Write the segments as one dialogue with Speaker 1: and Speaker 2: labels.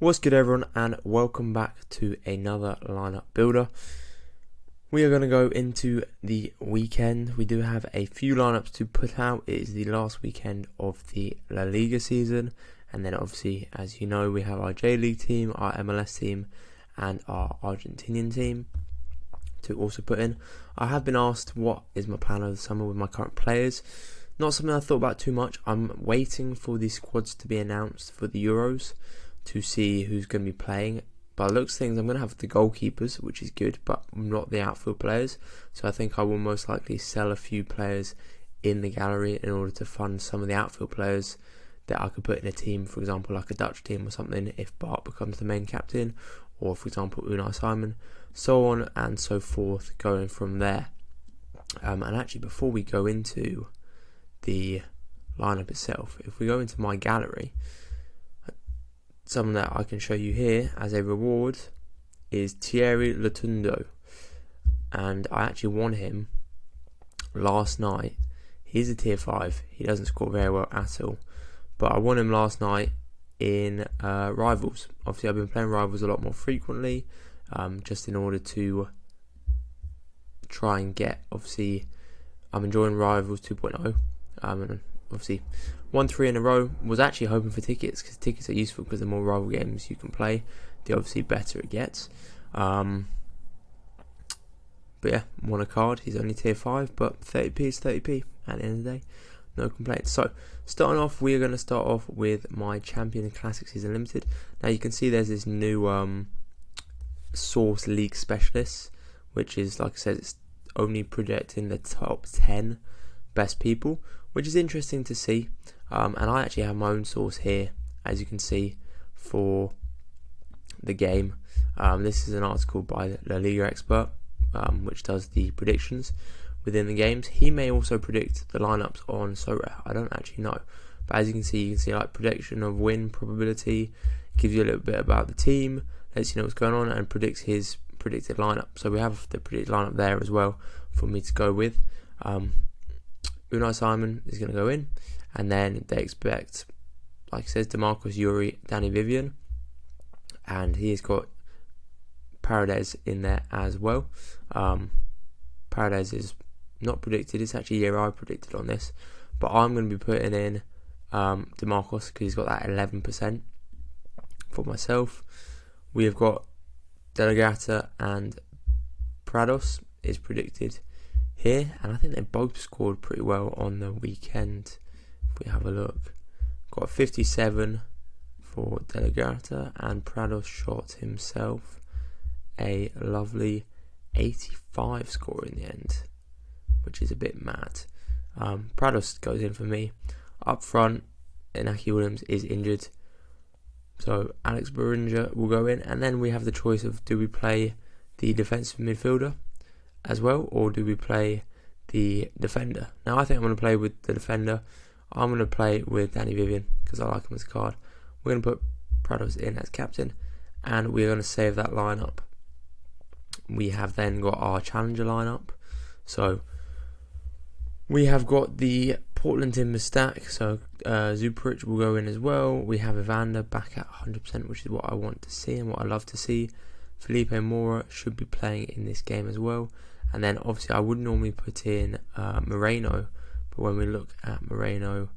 Speaker 1: What's good, everyone, and welcome back to another lineup builder. We are going to go into the weekend. We do have a few lineups to put out. It is the last weekend of the La Liga season, and then obviously, as you know, we have our J League team, our MLS team, and our Argentinian team to also put in. I have been asked what is my plan over the summer with my current players. Not something I thought about too much. I'm waiting for the squads to be announced for the Euros to see who's going to be playing. By the looks of things, I'm going to have the goalkeepers, which is good, but not the outfield players. So I think I will most likely sell a few players in the gallery in order to fund some of the outfield players that I could put in a team, for example, like a Dutch team or something, if Bart becomes the main captain, or for example, Unai Simon, so on and so forth, going from there. And actually, before we go into the lineup itself, if we go into my gallery, someone that I can show you here as a reward is Thierry Latundo, and I actually won him last night. He's a tier 5, he doesn't score very well at all, but I won him last night in Rivals. Obviously I've been playing Rivals a lot more frequently, just in order to try and get, obviously I'm enjoying Rivals 2.0, and obviously won 3 in a row. Was actually hoping for tickets, because tickets are useful, because the more rival games you can play, the obviously better it gets. But yeah, won a card. He's only tier 5, but 30p is 30p at the end of the day. No complaints. So starting off, we are going to start off with my Champion and Classic Season Limited. Now you can see there's this new Source League Specialists, which is, like I said, it's only projecting the top 10 best people, which is interesting to see. And I actually have my own source here, as you can see, for the game. This is an article by the La Liga expert, which does the predictions within the games. He may also predict the lineups on Sorare. I don't actually know, but as you can see like prediction of win probability, gives you a little bit about the team, lets you know what's going on, and predicts his predicted lineup. So we have the predicted lineup there as well for me to go with. Unai Simon is going to go in, and then they expect, like it says, DeMarcus, Yuri, Danny Vivian, and he's got Paredes in there as well. Paredes is not predicted, it's actually I predicted on this, but I'm going to be putting in DeMarcus, because he's got that 11% for myself. We have got Delegata and Prados is predicted here, and I think they both scored pretty well on the weekend. If we have a look, got 57 for Delegata, and Prados shot himself a lovely 85 score in the end, which is a bit mad. Prados goes in for me. Up front, Inaki Williams is injured, so Alex Beringer will go in, and then we have the choice of, do we play the defensive midfielder as well, or do we play the defender? Now I think I'm going to play with the defender. I'm going to play with Danny Vivian, because I like him as a card. We're going to put Prados in as captain, and we're going to save that lineup. We have then got our challenger lineup. So we have got the Portland Timbers stack, so Zuprich will go in as well. We have Evander back at 100%, which is what I want to see and what I love to see. Felipe Mora should be playing in this game as well. And then obviously I would normally put in Moreno, but when we look at Moreno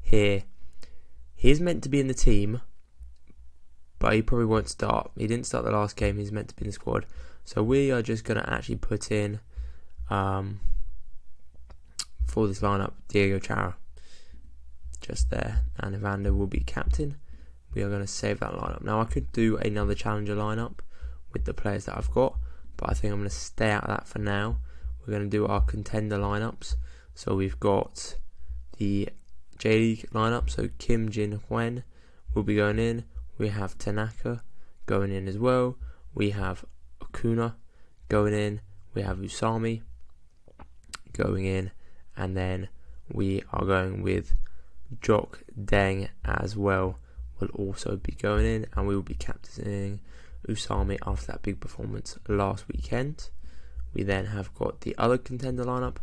Speaker 1: here, he's meant to be in the team, but he probably won't start. He didn't start the last game, he's meant to be in the squad. So we are just going to actually put in, for this lineup, Diego Chara, just there, and Evander will be captain. We are going to save that lineup. Now I could do another challenger lineup with the players that I've got, but I think I'm going to stay out of that for now. We're going to do our contender lineups. So we've got the J League lineup, so Kim Jin Huen will be going in. We have Tanaka going in as well. We have Okuna going in. We have Usami going in, and then we are going with Jok Deng as well, will also be going in, and we will be captaining Usami after that big performance last weekend. We then have got the other contender lineup,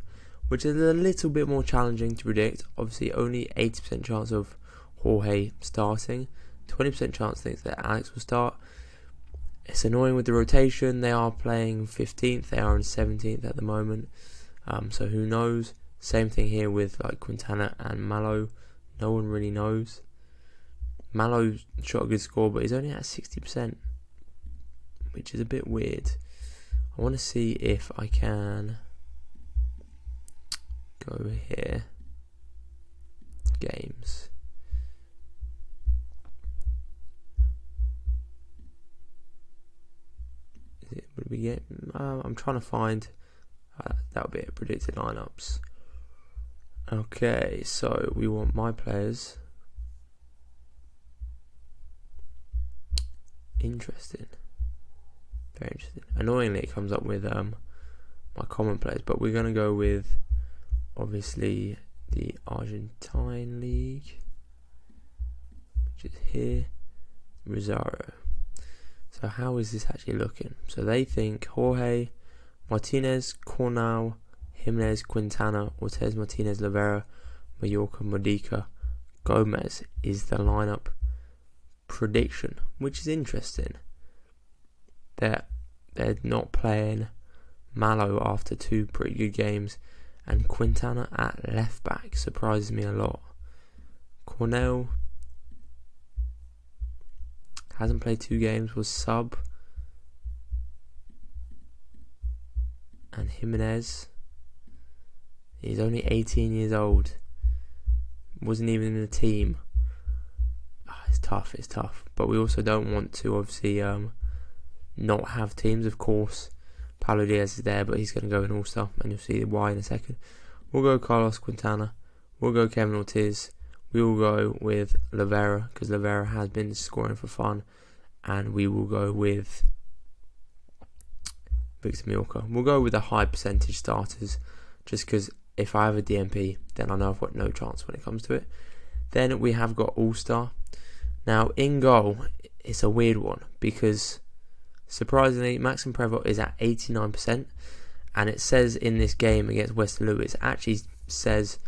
Speaker 1: which is a little bit more challenging to predict. Obviously only 80% chance of Jorge starting, 20% chance thinks that Alex will start. It's annoying with the rotation. They are playing 15th. They are in 17th at the moment. So who knows? Same thing here with like Quintana and Malo. No one really knows. Malo shot a good score, but he's only at 60%, which is a bit weird. I want to see if I can go over here. Games. Would we get? I'm trying to find. That'll be it. Predicted lineups. Okay, so we want my players. Interesting. Very interesting. Annoyingly, it comes up with my common players, but we're gonna go with obviously the Argentine League, which is here. Rosario. So how is this actually looking? So they think Jorge, Martinez, Cornell, Jimenez, Quintana, Ortez, Martinez, Lavera, Mallorca, Modica, Gomez is the lineup prediction, which is interesting. They're not playing Malo after 2 pretty good games, and Quintana at left back surprises me a lot. Cornell hasn't played 2 games, was sub. And Jimenez, he's only 18 years old. Wasn't even in the team. It's tough. But we also don't want to obviously not have teams, of course. Paulo Diaz is there, but he's going to go in All-Star, and you'll see why in a second. We'll go Carlos Quintana. We'll go Kevin Ortiz. We will go with Lavera, because Lavera has been scoring for fun. And we will go with Victor Mallorca. We'll go with the high percentage starters, just because if I have a DMP, then I know I've got no chance when it comes to it. Then we have got All-Star. Now, in goal, it's a weird one, because surprisingly, Maxim Prevot is at 89%, and it says in this game against Westerlo, it actually says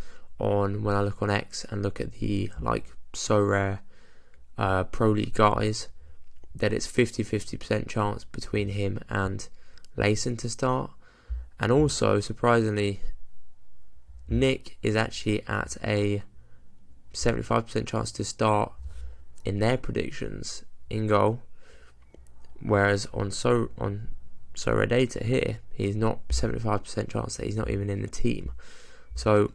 Speaker 1: on, when I look on X and look at the Sorare Pro League guys, that it's 50% chance between him and Layson to start. And also, surprisingly, Nick is actually at a 75% chance to start in their predictions in goal, whereas on Sorare data here, he's not 75% chance that he's not even in the team. So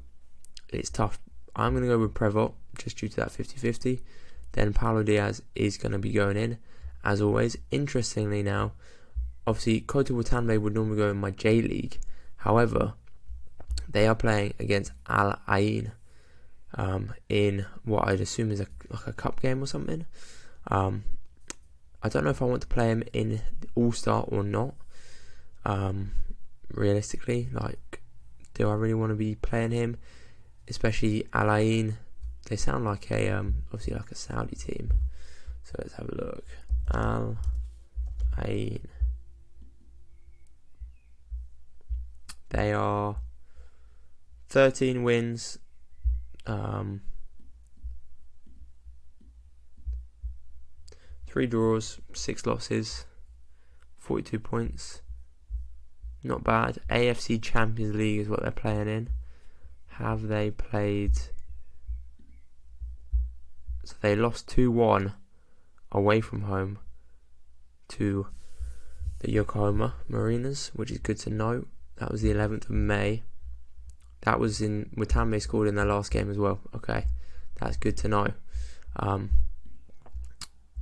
Speaker 1: it's tough. I'm going to go with Prevot just due to that 50-50. Then Paulo Diaz is going to be going in, as always. Interestingly now, obviously Kota Watanabe would normally go in my J League. However, they are playing against Al Ain in what I'd assume is a cup game or something. I don't know if I want to play him in All-Star or not. Realistically, do I really want to be playing him? Especially Al Ain. They sound like obviously like a Saudi team. So let's have a look. Al Ain. They are 13 wins, 3 draws, 6 losses, 42 points. Not bad. AFC Champions League is what they're playing in. Have they played? So they lost 2-1 away from home to the Yokohama Marinas, which is good to know. That was the 11th of May. That was in Watanabe scored in their last game as well. Okay, that's good to know.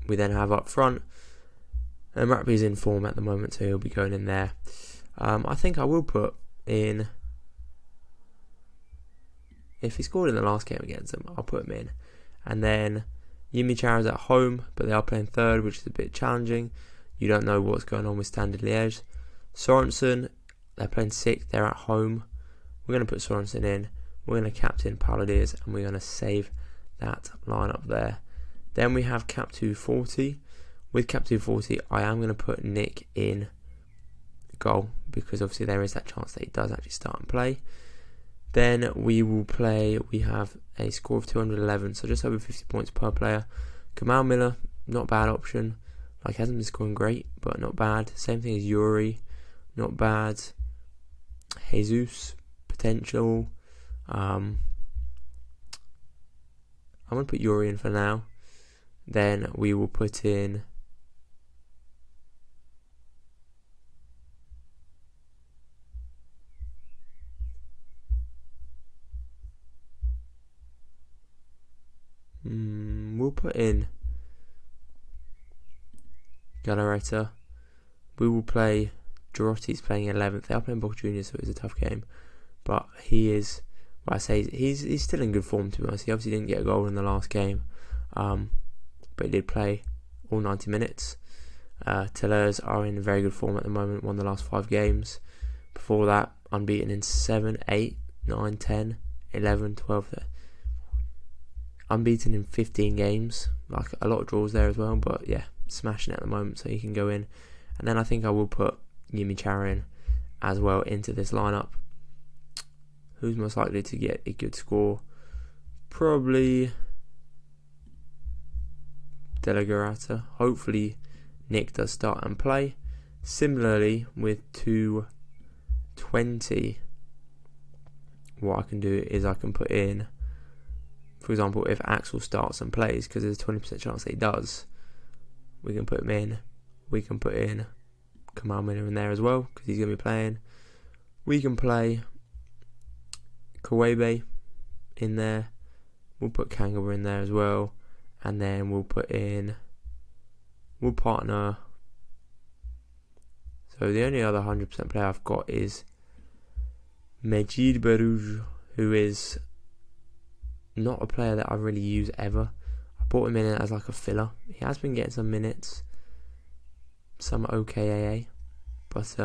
Speaker 1: We then have up front, and Rappi's in form at the moment, so he'll be going in there. I think I will put in, if he scored in the last game against them, I'll put him in. And then Yimi Chara's at home, but they are playing third, which is a bit challenging. You don't know what's going on with Standard Liège. Sorensen, they're playing sixth, they're at home. We're going to put Sorensen in. We're going to captain Paulo Diaz, and we're going to save that lineup there. Then we have Cap 240. With Cap 240, I am going to put Nick in goal, because obviously there is that chance that he does actually start and play. Then we will play, we have a score of 211, so just over 50 points per player. Kamal Miller, not a bad option. Like, hasn't been scoring great, but not bad. Same thing as Yuri, not bad. Jesus, potential. I'm going to put Yuri in for now. Then we will put in we'll put in Galareta. We will play Girotti's playing 11th. They are playing Boca Juniors, so it's a tough game. But he is, what I say, he's still in good form, to be honest. He obviously didn't get a goal in the last game, but he did play all 90 minutes. Tillers are in very good form at the moment, won the last 5 games. Before that, unbeaten in 7, 8, 9, 10, 11, 12. Unbeaten in 15 games. Like, a lot of draws there as well, but yeah, smashing it at the moment, so he can go in. And then I think I will put Yimichara in as well into this lineup. Who's most likely to get a good score? Probably De La Garata. Hopefully Nick does start and play. Similarly with 220, what I can do is I can put in, for example, if Axel starts and plays, because there's a 20% chance that he does, we can put him in. We can put in Kamal Miller in there as well, because he's going to be playing. We can play Kawebe in there. We'll put Kangaba in there as well. And then we'll partner. So the only other 100% player I've got is Mejid Barouj, who is not a player that I really use ever. I brought him in as like a filler. He has been getting some minutes, some OKAA, but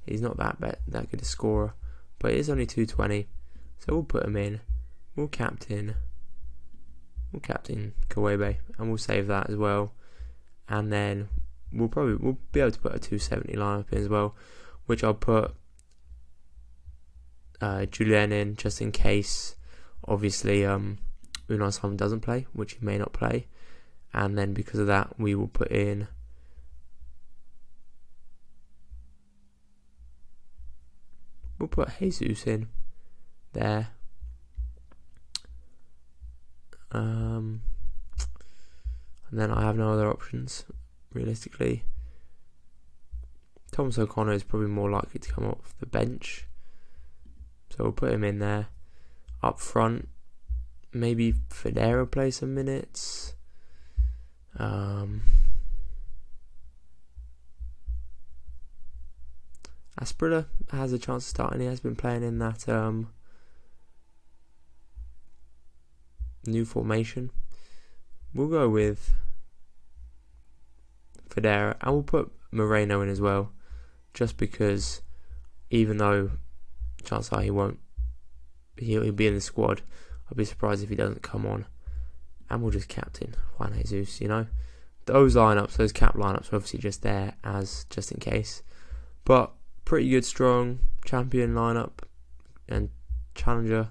Speaker 1: he's not that good a scorer. But it is only 220, so we'll put him in. We'll captain Kawebe, and we'll save that as well. And then we'll be able to put a 270 lineup in as well, which I'll put Julian in just in case. Obviously, Unai Simon doesn't play, which he may not play, and then because of that, we will put in we'll put Jesus in there. And then I have no other options, realistically. Thomas O'Connor is probably more likely to come off the bench, so we'll put him in there. Up front, maybe Federa play some minutes. Asprilla has a chance to start, and he has been playing in that new formation. We'll go with Federa, and we'll put Moreno in as well, just because, even though chances are he'll be in the squad, I'd be surprised if he doesn't come on. And we'll just captain Juan Jesus, Those lineups, those cap lineups are obviously just there as just in case. But pretty good, strong champion lineup and challenger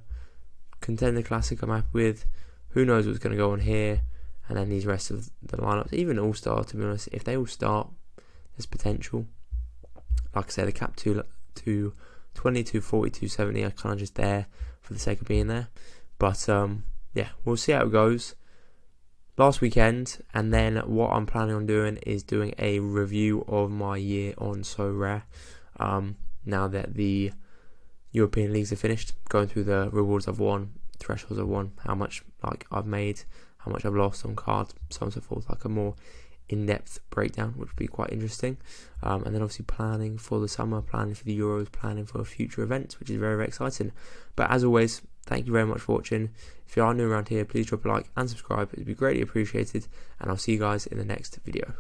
Speaker 1: contender classic I'm happy with. Who knows what's going to go on here, and then these rest of the lineups, even all-star, to be honest, if they all start, there's potential. Like I said, the cap 220, 240, 270 are kind of just there for the sake of being there. But yeah, we'll see how it goes. Last weekend, and then what I'm planning on doing is doing a review of my year on Sorare. Now that the European leagues are finished, going through the rewards I've won, thresholds I've won, how much I've made, how much I've lost on cards, so on and so forth, like a more in-depth breakdown, which would be quite interesting. And then obviously planning for the summer, planning for the Euros, planning for future events, which is very, very exciting. But as always, thank you very much for watching. If you are new around here, please drop a like and subscribe. It would be greatly appreciated, and I'll see you guys in the next video.